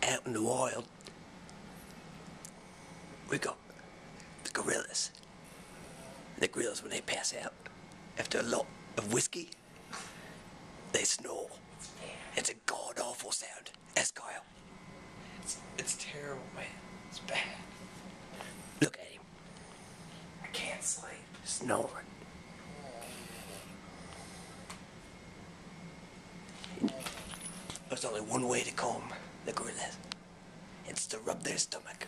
out in the wild, we got the gorillas. The gorillas, when they pass out after a lot of whiskey, they snore. It's a god-awful sound. Ask Kyle. It's terrible, man. It's bad. Look at him. I can't sleep. Snoring. There's only one way to calm the gorillas. It's to rub their stomach.